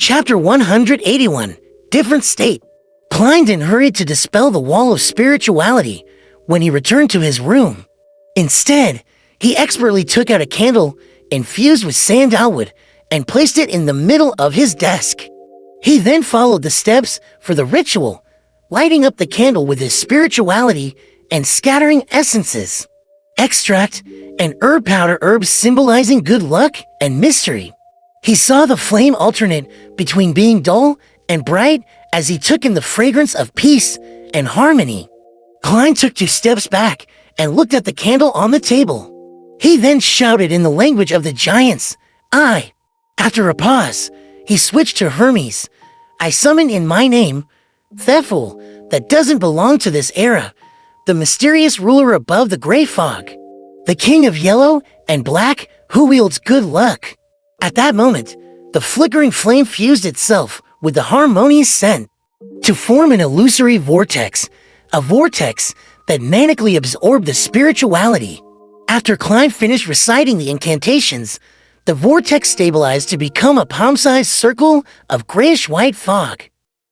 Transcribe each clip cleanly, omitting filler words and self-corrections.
Chapter 181, Different State. Klein hurried to dispel the wall of spirituality when he returned to his room. Instead, he expertly took out a candle infused with sandalwood and placed it in the middle of his desk. He then followed the steps for the ritual, lighting up the candle with his spirituality and scattering essences, extract, and herb powder herbs symbolizing good luck and mystery. He saw the flame alternate between being dull and bright as he took in the fragrance of peace and harmony. Klein took 2 steps back and looked at the candle on the table. He then shouted in the language of the giants, "I." After a pause, he switched to Hermes. "I summon in my name, Theful, that doesn't belong to this era, the mysterious ruler above the gray fog, the king of yellow and black who wields good luck." At that moment, the flickering flame fused itself with the harmonious scent to form an illusory vortex, a vortex that manically absorbed the spirituality. After Klein finished reciting the incantations, the vortex stabilized to become a palm-sized circle of grayish-white fog.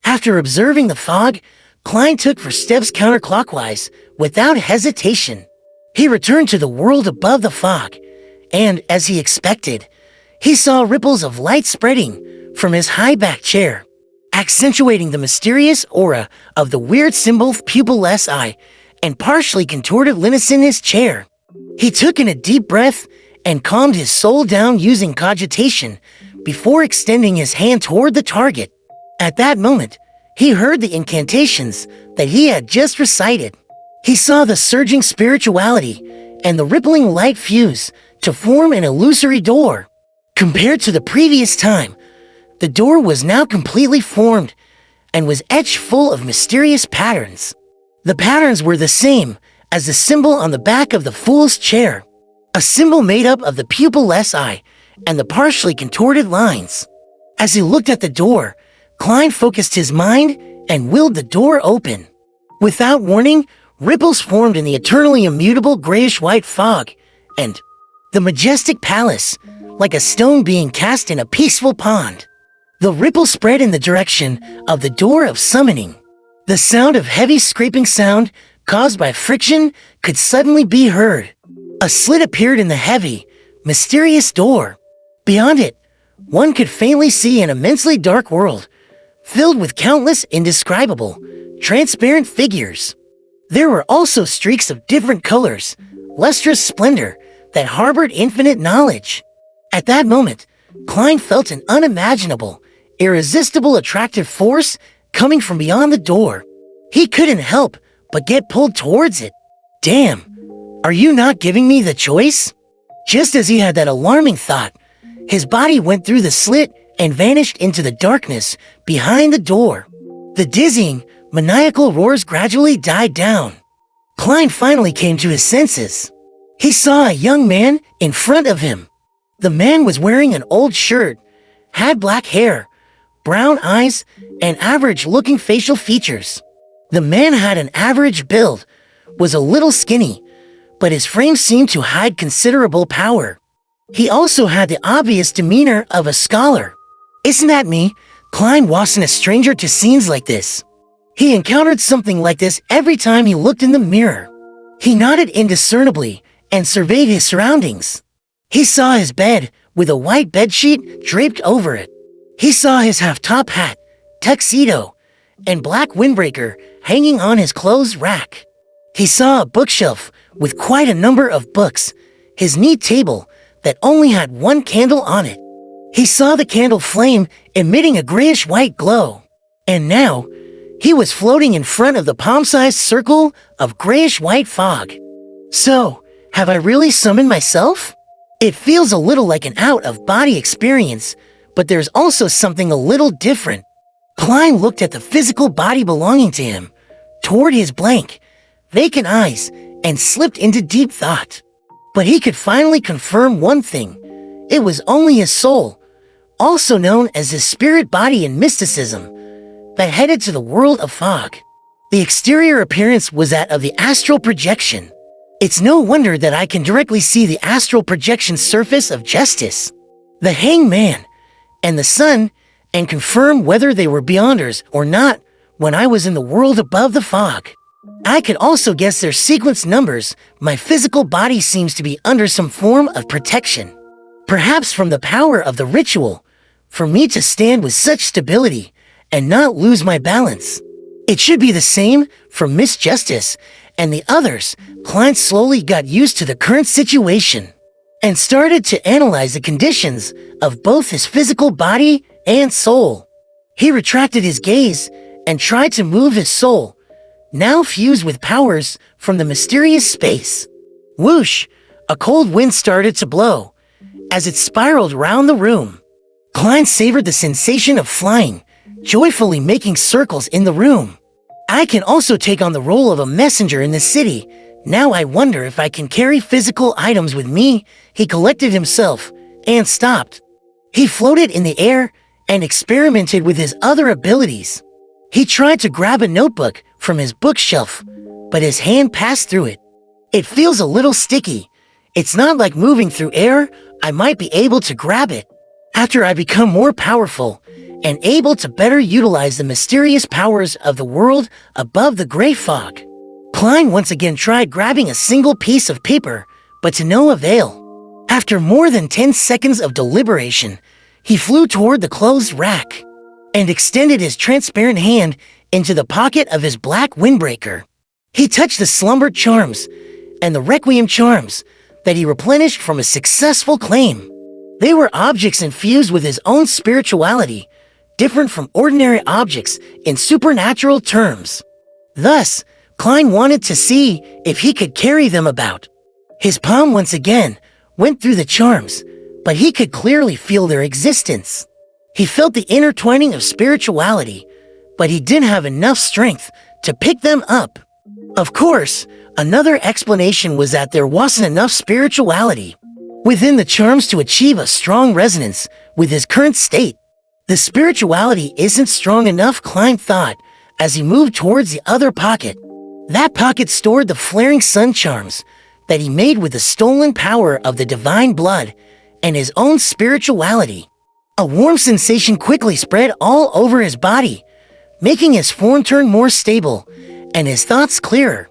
After observing the fog, Klein took 4 steps counterclockwise without hesitation. He returned to the world above the fog, and, as he expected, he saw ripples of light spreading from his high-backed chair, accentuating the mysterious aura of the weird symbol pupilless eye and partially contorted lineaments in his chair. He took in a deep breath and calmed his soul down using cogitation before extending his hand toward the target. At that moment, he heard the incantations that he had just recited. He saw the surging spirituality and the rippling light fuse to form an illusory door. Compared to the previous time, the door was now completely formed and was etched full of mysterious patterns. The patterns were the same as the symbol on the back of the fool's chair, a symbol made up of the pupilless eye and the partially contorted lines. As he looked at the door, Klein focused his mind and willed the door open. Without warning, ripples formed in the eternally immutable grayish-white fog, and the majestic palace, like a stone being cast in a peaceful pond. The ripple spread in the direction of the door of summoning. The sound of heavy scraping sound caused by friction could suddenly be heard. A slit appeared in the heavy, mysterious door. Beyond it, one could faintly see an immensely dark world, filled with countless indescribable, transparent figures. There were also streaks of different colors, lustrous splendor that harbored infinite knowledge. At that moment, Klein felt an unimaginable, irresistible attractive force coming from beyond the door. He couldn't help but get pulled towards it. "Damn, are you not giving me the choice?" Just as he had that alarming thought, his body went through the slit and vanished into the darkness behind the door. The dizzying, maniacal roars gradually died down. Klein finally came to his senses. He saw a young man in front of him. The man was wearing an old shirt, had black hair, brown eyes, and average-looking facial features. The man had an average build, was a little skinny, but his frame seemed to hide considerable power. He also had the obvious demeanor of a scholar. "Isn't that me?" Klein wasn't a stranger to scenes like this. He encountered something like this every time he looked in the mirror. He nodded indiscernibly and surveyed his surroundings. He saw his bed with a white bedsheet draped over it. He saw his half-top hat, tuxedo, and black windbreaker hanging on his clothes rack. He saw a bookshelf with quite a number of books, his neat table that only had 1 candle on it. He saw the candle flame emitting a grayish-white glow. And now, he was floating in front of the palm-sized circle of grayish-white fog. So, have I really summoned myself? It feels a little like an out-of-body experience, but there's also something a little different. Klein looked at the physical body belonging to him, toward his blank, vacant eyes, and slipped into deep thought. But he could finally confirm one thing. It was only his soul, also known as his spirit body in mysticism, that headed to the world of fog. The exterior appearance was that of the astral projection. It's no wonder that I can directly see the astral projection surface of justice, the hangman, and the sun and confirm whether they were beyonders or not when I was in the world above the fog. I could also guess their sequence numbers. My physical body seems to be under some form of protection. Perhaps from the power of the ritual, for me to stand with such stability and not lose my balance. It should be the same for Miss Justice and the others. Klein slowly got used to the current situation and started to analyze the conditions of both his physical body and soul. He retracted his gaze and tried to move his soul, now fused with powers from the mysterious space. Whoosh! A cold wind started to blow as it spiraled round the room. Klein savored the sensation of flying, joyfully making circles in the room. I can also take on the role of a messenger in the city. Now I wonder if I can carry physical items with me. He collected himself and stopped. He floated in the air and experimented with his other abilities. He tried to grab a notebook from his bookshelf, but his hand passed through it. It feels a little sticky. It's not like moving through air. I might be able to grab it. After I become more powerful and able to better utilize the mysterious powers of the world above the gray fog. Klein once again tried grabbing a single piece of paper, but to no avail. After more than 10 seconds of deliberation, he flew toward the closed rack and extended his transparent hand into the pocket of his black windbreaker. He touched the slumber charms and the requiem charms that he replenished from a successful claim. They were objects infused with his own spirituality, different from ordinary objects in supernatural terms. Thus, Klein wanted to see if he could carry them about. His palm once again went through the charms, but he could clearly feel their existence. He felt the intertwining of spirituality, but he didn't have enough strength to pick them up. Of course, another explanation was that there wasn't enough spirituality within the charms to achieve a strong resonance with his current state. The spirituality isn't strong enough, Klein thought, as he moved towards the other pocket. That pocket stored the flaring sun charms that he made with the stolen power of the divine blood and his own spirituality. A warm sensation quickly spread all over his body, making his form turn more stable and his thoughts clearer.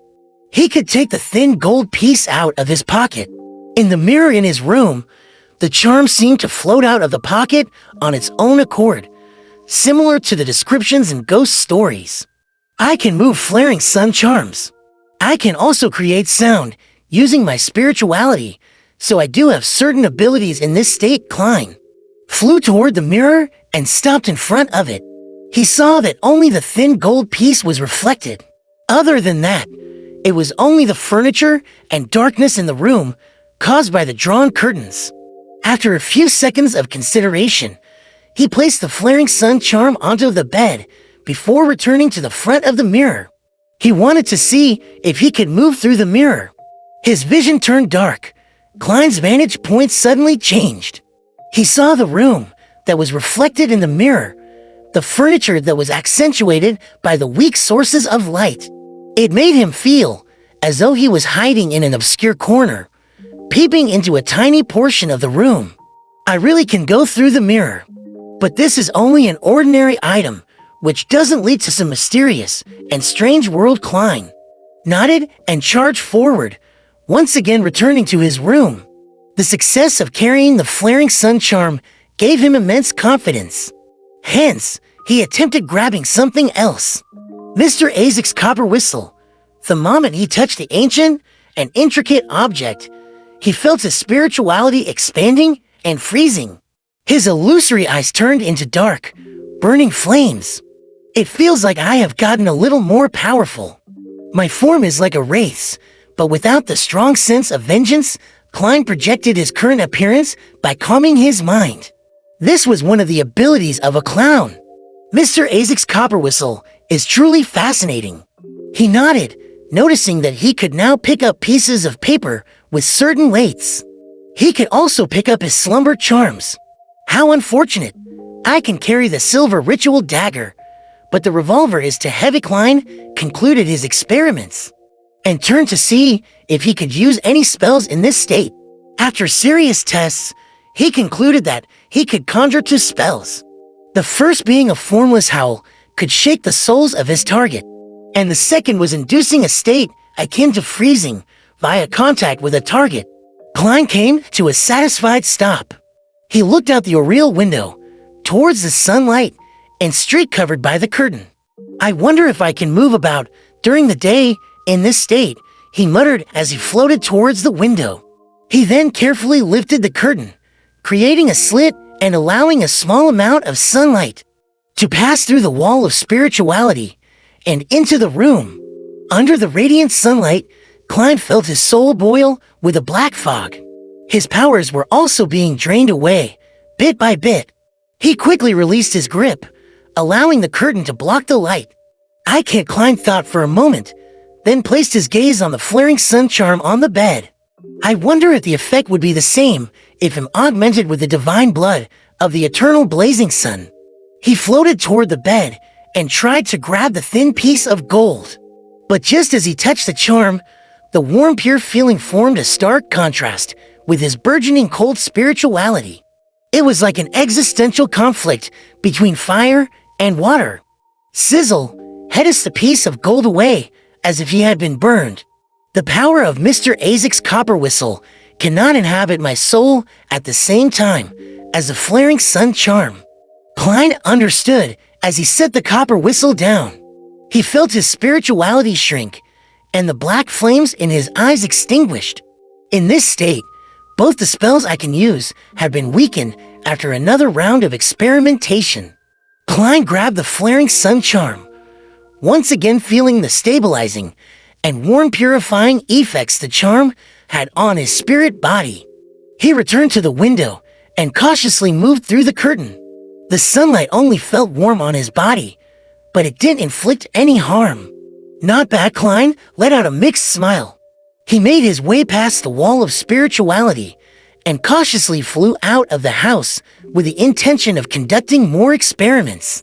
He could take the thin gold piece out of his pocket. In the mirror in his room, the charm seemed to float out of the pocket on its own accord, similar to the descriptions in ghost stories. I can move flaring sun charms. I can also create sound using my spirituality, so I do have certain abilities in this state. Klein flew toward the mirror and stopped in front of it. He saw that only the thin gold piece was reflected. Other than that, it was only the furniture and darkness in the room caused by the drawn curtains. After a few seconds of consideration, he placed the flaring sun charm onto the bed before returning to the front of the mirror. He wanted to see if he could move through the mirror. His vision turned dark. Klein's vantage point suddenly changed. He saw the room that was reflected in the mirror, the furniture that was accentuated by the weak sources of light. It made him feel as though he was hiding in an obscure corner, peeping into a tiny portion of the room. I really can go through the mirror, but this is only an ordinary item, which doesn't lead to some mysterious and strange world. Klein nodded and charged forward, once again returning to his room. The success of carrying the flaring sun charm gave him immense confidence. Hence, he attempted grabbing something else. Mr. Isaac's copper whistle. The moment he touched the ancient and intricate object, he felt his spirituality expanding and freezing. His illusory eyes turned into dark, burning flames. It feels like I have gotten a little more powerful. My form is like a wraith's, but without the strong sense of vengeance. Klein projected his current appearance by calming his mind. This was one of the abilities of a clown. Mr. Isaac's copper whistle is truly fascinating. He nodded, noticing that he could now pick up pieces of paper with certain weights. He could also pick up his slumber charms. How unfortunate! I can carry the silver ritual dagger, but the revolver is too heavy. Klein concluded his experiments and turned to see if he could use any spells in this state. After serious tests, he concluded that he could conjure two spells. The first being a formless howl could shake the souls of his target, and the second was inducing a state akin to freezing via contact with a target. Klein came to a satisfied stop. He looked out the oriel window, towards the sunlight and street covered by the curtain. "I wonder if I can move about during the day in this state," he muttered as he floated towards the window. He then carefully lifted the curtain, creating a slit and allowing a small amount of sunlight to pass through the wall of spirituality and into the room. Under the radiant sunlight, Klein felt his soul boil with a black fog. His powers were also being drained away, bit by bit. He quickly released his grip, allowing the curtain to block the light. "I can't," Klein thought for a moment, then placed his gaze on the flaring sun charm on the bed. "I wonder if the effect would be the same if I'm augmented with the divine blood of the eternal blazing sun." He floated toward the bed and tried to grab the thin piece of gold. But just as he touched the charm, the warm, pure feeling formed a stark contrast with his burgeoning cold spirituality. It was like an existential conflict between fire and water. Sizzle hissed the piece of gold away as if he had been burned. "The power of Mr. Isaac's copper whistle cannot inhabit my soul at the same time as the flaring sun charm." Klein understood as he set the copper whistle down. He felt his spirituality shrink and the black flames in his eyes extinguished. In this state, both the spells I can use had been weakened after another round of experimentation. Klein grabbed the flaring sun charm, once again feeling the stabilizing and warm purifying effects the charm had on his spirit body. He returned to the window and cautiously moved through the curtain. The sunlight only felt warm on his body, but it didn't inflict any harm. "Not bad," Klein let out a mixed smile. He made his way past the wall of spirituality and cautiously flew out of the house with the intention of conducting more experiments.